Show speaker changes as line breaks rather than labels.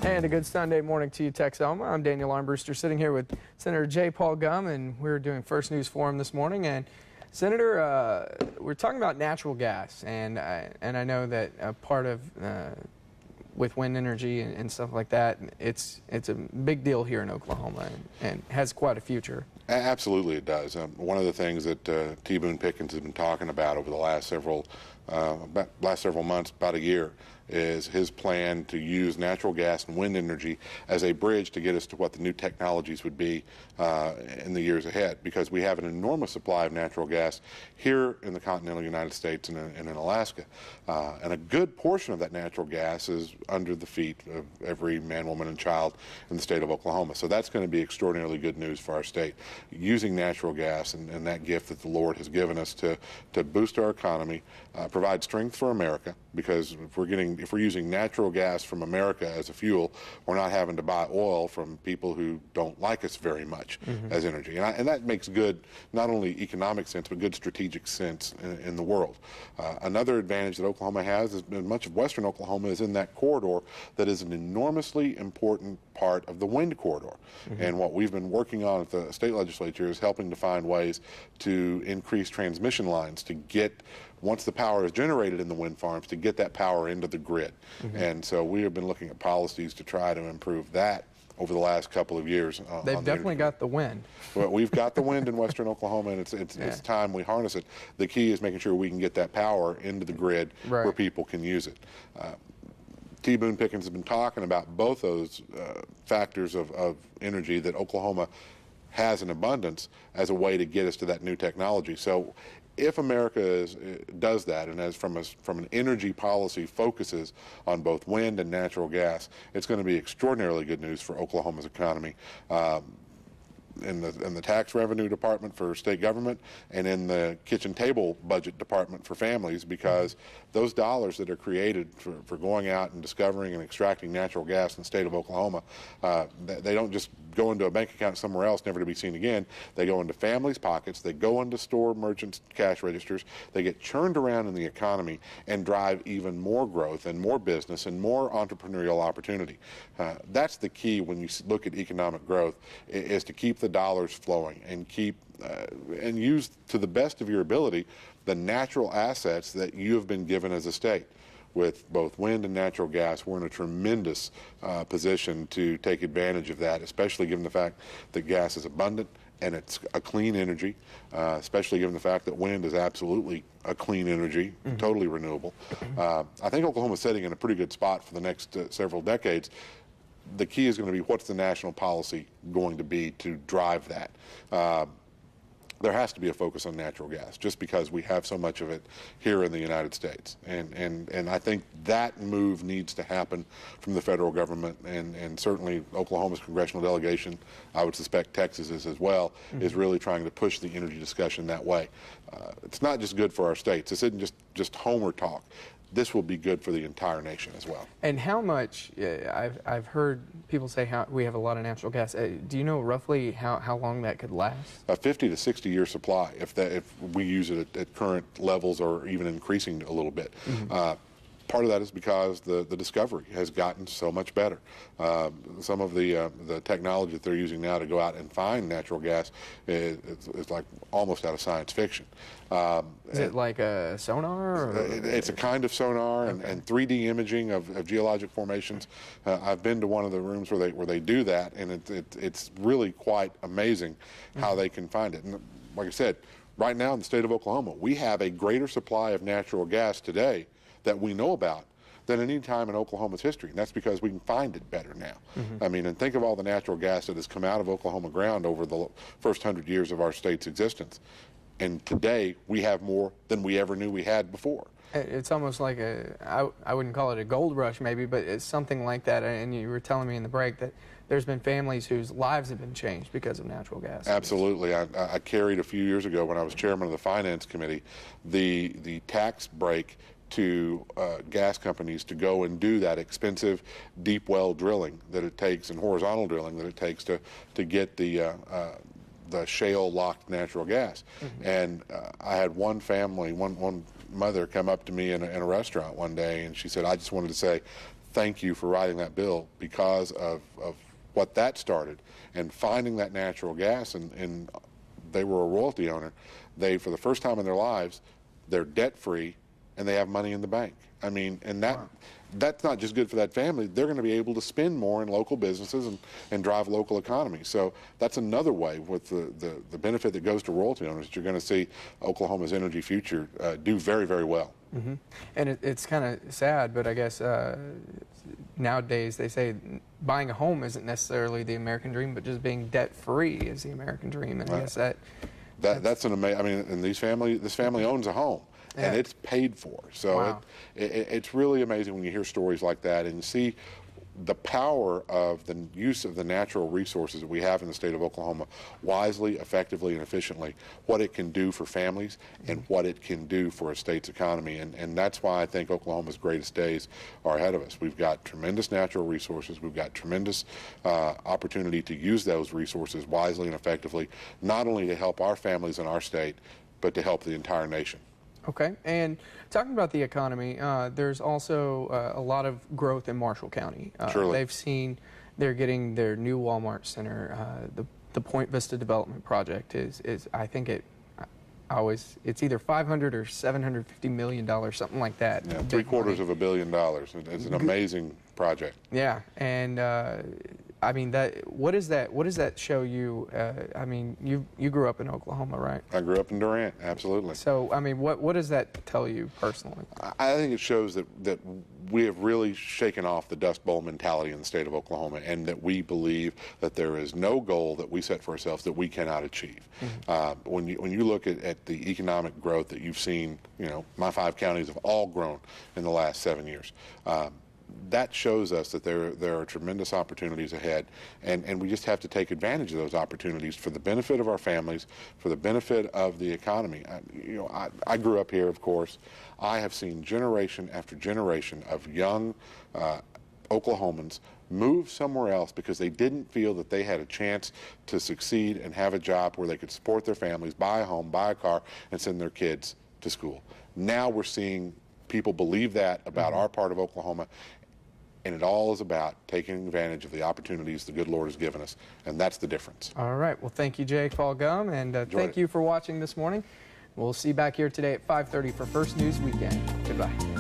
And a good Sunday morning to you, Texoma. I'm Daniel Armbruster, sitting here with Senator Jay Paul Gumm, and we're doing First News Forum this morning. And Senator, we're talking about natural gas, and I know that a part of with wind energy and stuff like that, it's a big deal here in Oklahoma, and has quite a future.
Absolutely, it does. One of the things that T. Boone Pickens has been talking about over the last several months, about a year, is his plan to use natural gas and wind energy as a bridge to get us to what the new technologies would be in the years ahead, because we have an enormous supply of natural gas here in the continental United States and in Alaska. And a good portion of that natural gas is under the feet of every man, woman, and child in the state of Oklahoma. So that's going to be extraordinarily good news for our state, using natural gas and that gift that the Lord has given us to boost our economy, provide strength for America, because if we're using natural gas from America as a fuel, we're not having to buy oil from people who don't like us very much as energy. And that makes good, not only economic sense, but good strategic sense in the world. Another advantage that Oklahoma has is much of western Oklahoma is in that corridor that is an enormously important part of the wind corridor. And what we've been working on at the state legislature is helping to find ways to increase transmission lines to get, once the power is generated in the wind farms, to get that power into the grid. And so we have been looking at policies to try to improve that over the last couple of years.
They've definitely got the wind.
Well, we've got the wind in western Oklahoma, and it's time we harness it. The key is making sure we can get that power into the grid where people can use it. T. Boone Pickens has been talking about both those factors of energy that Oklahoma has in abundance as a way to get us to that new technology. So if America does that, and as from an energy policy focuses on both wind and natural gas, it's going to be extraordinarily good news for Oklahoma's economy. In the tax revenue department for state government, and in the kitchen table budget department for families, because those dollars that are created for going out and discovering and extracting natural gas in the state of Oklahoma, they don't just go into a bank account somewhere else never to be seen again. They go into families' pockets, they go into store merchants' cash registers, they get churned around in the economy and drive even more growth and more business and more entrepreneurial opportunity. That's the key when you look at economic growth, is to keep the dollars flowing and keep and use to the best of your ability the natural assets that you have been given as a state. With both wind and natural gas, we're in a tremendous position to take advantage of that, especially given the fact that gas is abundant and it's a clean energy, especially given the fact that wind is absolutely a clean energy, totally renewable. I think Oklahoma's sitting in a pretty good spot for the next several decades. The key is going to be, what's the national policy going to be to drive that? There has to be a focus on natural gas, just because we have so much of it here in the United States. And I think that move needs to happen from the federal government, and certainly Oklahoma's congressional delegation, I would suspect Texas is as well, is really trying to push the energy discussion that way. It's not just good for our states. This isn't just Homer talk. This will be good for the entire nation as well.
And how much, I've heard people say how we have a lot of natural gas. Do you know roughly how long that could last? A
50 to 60 year supply if we use it at current levels, or even increasing a little bit. Part of that is because the discovery has gotten so much better. Some of the technology that they're using now to go out and find natural gas is like almost out of science fiction.
Is it like a sonar? Or?
It's a kind of sonar, and 3D imaging of geologic formations. I've been to one of the rooms where they do that, and it's really quite amazing how they can find it. And like I said, right now in the state of Oklahoma, we have a greater supply of natural gas today that we know about than any time in Oklahoma's history, and that's because we can find it better now. I mean, and think of all the natural gas that has come out of Oklahoma ground over the first 100 years of our state's existence, and today we have more than we ever knew we had before.
It's almost like I wouldn't call it a gold rush maybe, but it's something like that. And you were telling me in the break that there's been families whose lives have been changed because of natural gas.
Absolutely. I carried a few years ago, when I was chairman of the Finance Committee, the tax break to gas companies to go and do that expensive deep well drilling that it takes, and horizontal drilling that it takes to get the shale locked natural gas. And I had one family, one mother come up to me in a restaurant one day, and she said, "I just wanted to say thank you for writing that bill because of what that started, and finding that natural gas, and they were a royalty owner. They, for the first time in their lives, they're debt-free and they have money in the bank. I mean, and that's not just good for that family. They're going to be able to spend more in local businesses and drive local economy. So that's another way with the benefit that goes to royalty owners that you're going to see Oklahoma's energy future do very, very well.
Mm-hmm. And it's kind of sad, but I guess nowadays they say buying a home isn't necessarily the American dream, but just being debt-free is the American dream. And I guess that's an amazing. I mean, and this family owns a home, and it's paid for. So it's really amazing when you hear stories like that and see the power of the use of the natural resources that we have in the state of Oklahoma wisely, effectively, and efficiently, what it can do for families and what it can do for a state's economy. And that's why I think Oklahoma's greatest days are ahead of us. We've got tremendous natural resources. We've got tremendous opportunity to use those resources wisely and effectively, not only to help our families in our state, but to help the entire nation. Okay, and talking about the economy, there's also a lot of growth in Marshall County. They're getting their new Walmart center. The Point Vista Development Project is I think it's either $500 or $750 million, something like that.
Yeah, $750 million. It's an amazing project.
Yeah, and I mean, what does that show you? I mean, you grew up in Oklahoma, right?
I grew up in Durant, absolutely.
So, I mean, what does that tell you personally?
I think it shows that we have really shaken off the Dust Bowl mentality in the state of Oklahoma, and that we believe that there is no goal that we set for ourselves that we cannot achieve. Mm-hmm. When you look at the economic growth that you've seen, my 5 counties have all grown in the last 7 years. That shows us that there are tremendous opportunities ahead, and we just have to take advantage of those opportunities for the benefit of our families, for the benefit of the economy. I grew up here, of course. I have seen generation after generation of young Oklahomans move somewhere else because they didn't feel that they had a chance to succeed and have a job where they could support their families, buy a home, buy a car, and send their kids to school. Now we're seeing people believe that about our part of Oklahoma, and it all is about taking advantage of the opportunities the good Lord has given us, and that's the difference.
All right. Well, thank you, Jay Paul Gumm, and thank you for watching this morning. We'll see you back here today at 5:30 for First News Weekend. Goodbye.